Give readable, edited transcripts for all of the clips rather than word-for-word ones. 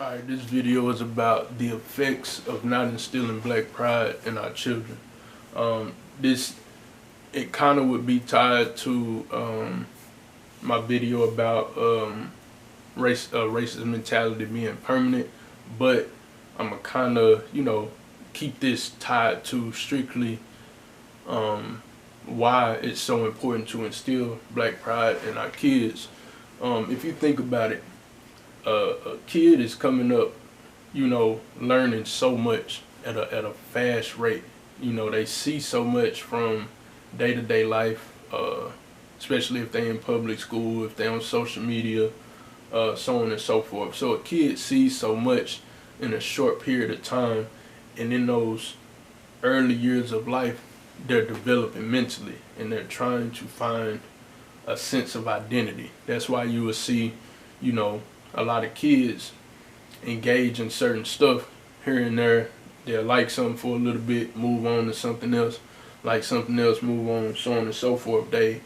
Alright, this video is about the effects of not instilling black pride in our children. This it kind of would be tied to my video about racist mentality being permanent, but I'm gonna kind of keep this tied to strictly why it's so important to instill black pride in our kids. If you think about it, a kid is coming up, learning so much at a fast rate. They see so much from day-to-day life, especially if they're in public school, if they're on social media, so on and so forth. So a kid sees so much in a short period of time, and in those early years of life, they're developing mentally, and they're trying to find a sense of identity. That's why you will see, a lot of kids engage in certain stuff here and there. They'll like something for a little bit, move on to something else, like something else, move on, so on and so forth. They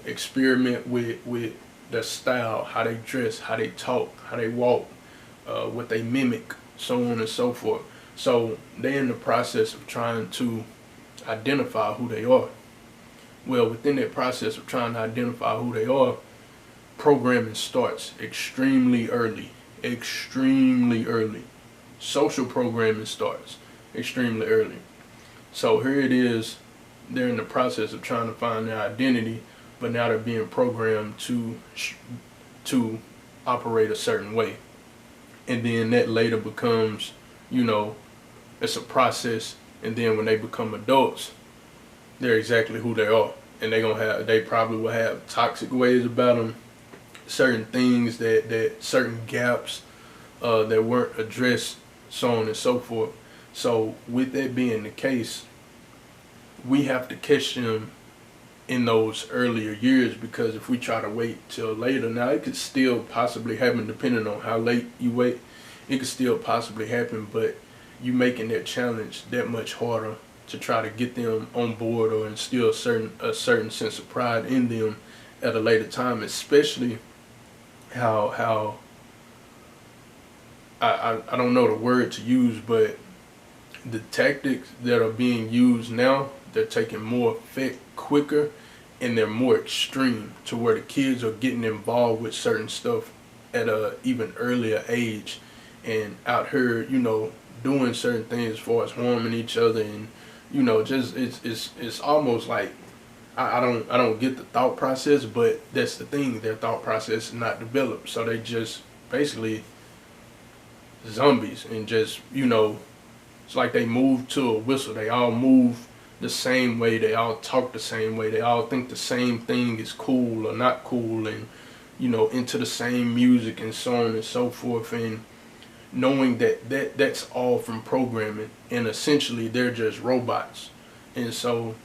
experiment with their style, how they dress, how they talk, how they walk, what they mimic, so on and so forth. So they're in the process of trying to identify who they are. Well, within that process of trying to identify who they are, programming starts extremely early. Social programming starts extremely early. So here it is, they're in the process of trying to find their identity, but now they're being programmed to operate a certain way. And then that later becomes, it's a process, and then when they become adults, they're exactly who they are. And they probably will have toxic ways about them, certain things that certain gaps that weren't addressed, so on and so forth. So with that being the case, we have to catch them in those earlier years, because if we try to wait till later, now it could still possibly happen depending on how late you wait. It could still possibly happen, but you making that challenge that much harder to try to get them on board or instill a certain sense of pride in them at a later time, especially how I don't know the word to use, but the tactics that are being used now, they're taking more effect quicker, and they're more extreme, to where the kids are getting involved with certain stuff at a even earlier age, and out here, doing certain things as far as harming each other, and just it's almost like I don't get the thought process, but that's the thing, their thought process is not developed, so they just basically zombies, and just it's like they move to a whistle. They all move the same way, they all talk the same way, they all think the same thing is cool or not cool, and into the same music, and so on and so forth. And knowing that's all from programming, and essentially they're just robots. And so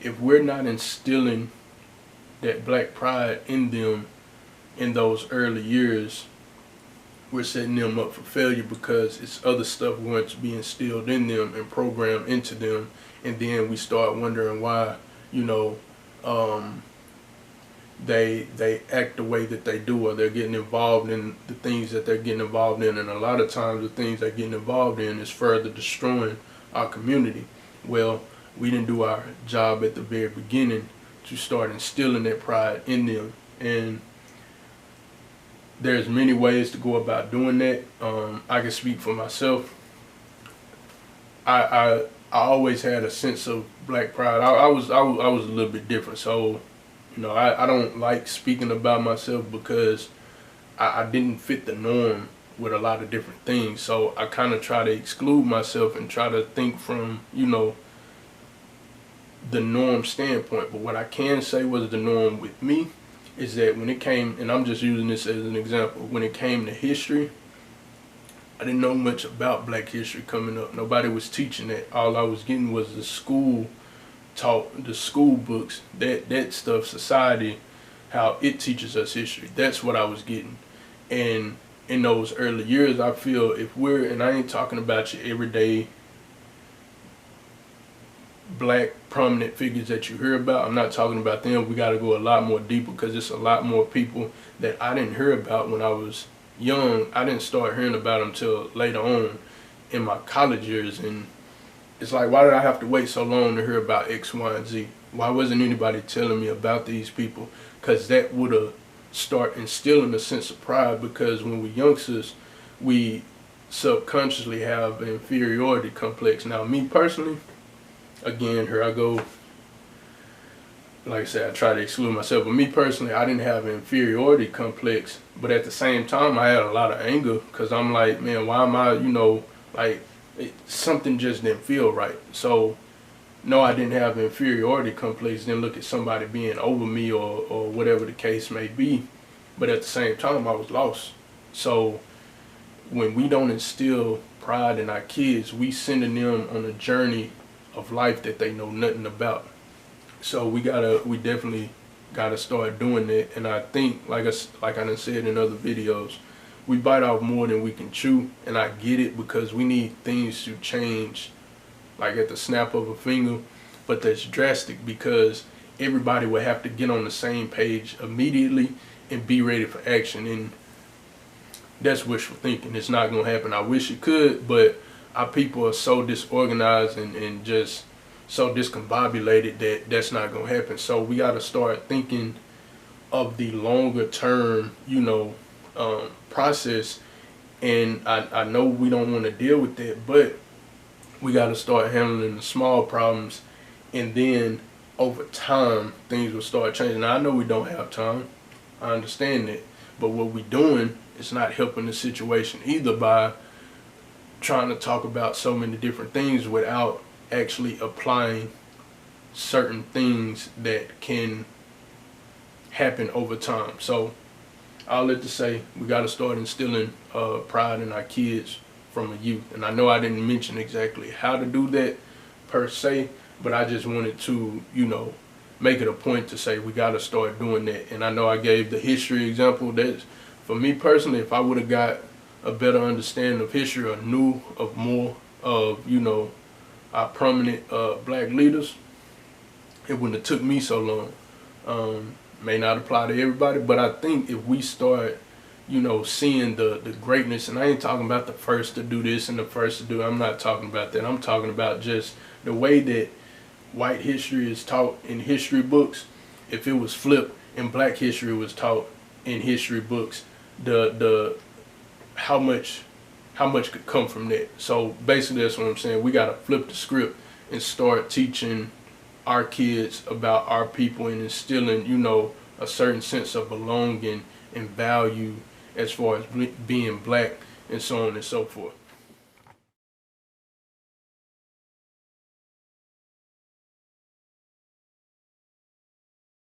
if we're not instilling that black pride in them in those early years, we're setting them up for failure, because it's other stuff going to be instilled in them and programmed into them, and then we start wondering why they act the way that they do, or they're getting involved in the things that they're getting involved in. And a lot of times the things they're getting involved in is further destroying our community. Well, we didn't do our job at the very beginning to start instilling that pride in them, and there's many ways to go about doing that. I can speak for myself. I always had a sense of black pride. I was a little bit different, so I don't like speaking about myself, because I didn't fit the norm with a lot of different things. So I kind of try to exclude myself and try to think from the norm standpoint. But what I can say was the norm with me is that when it came, and I'm just using this as an example, when it came to history, I didn't know much about black history coming up. Nobody was teaching that. All I was getting was the school taught, the school books, that stuff, society, how it teaches us history. That's what I was getting. And in those early years, I feel and I ain't talking about your everyday black prominent figures that you hear about. I'm not talking about them. We got to go a lot more deeper, because it's a lot more people that I didn't hear about when I was young, I didn't start hearing about them till later on in my college years. And it's like, why did I have to wait so long to hear about X, Y, and Z? Why wasn't anybody telling me about these people? Because that would have start instilling a sense of pride, because when we youngsters, we subconsciously have an inferiority complex. Now, me personally, again, here I go, like I said, I try to exclude myself, but me personally, I didn't have an inferiority complex, but at the same time, I had a lot of anger, because I'm like, man, why am I, like, something just didn't feel right. So, no, I didn't have an inferiority complex, didn't look at somebody being over me or whatever the case may be, but at the same time, I was lost. So, when we don't instill pride in our kids, we sending them on a journey of life that they know nothing about. So we definitely gotta start doing that. And I think, like I done said in other videos, we bite off more than we can chew. And I get it, because we need things to change, like at the snap of a finger. But that's drastic, because everybody will have to get on the same page immediately and be ready for action. And that's wishful thinking. It's not gonna happen. I wish it could, but our people are so disorganized and just so discombobulated that that's not gonna happen. So we gotta start thinking of the longer term, process. And I know we don't want to deal with that, but we gotta start handling the small problems, and then over time things will start changing. Now, I know we don't have time. I understand that, but what we're doing is not helping the situation either, by trying to talk about so many different things without actually applying certain things that can happen over time. So all that to say, we got to start instilling pride in our kids from a youth. And I know I didn't mention exactly how to do that per se, but I just wanted to, make it a point to say we got to start doing that. And I know I gave the history example. That, for me personally, if I would have got a better understanding of history, or knew of more of, our prominent black leaders, it wouldn't have took me so long. May not apply to everybody, but I think if we start, seeing the greatness, and I ain't talking about the first to do this and the first to do, I'm not talking about that. I'm talking about just the way that white history is taught in history books. If it was flipped and black history was taught in history books, the how much could come from that. So basically that's what I'm saying. We gotta flip the script and start teaching our kids about our people, and instilling, a certain sense of belonging and value as far as being black, and so on and so forth.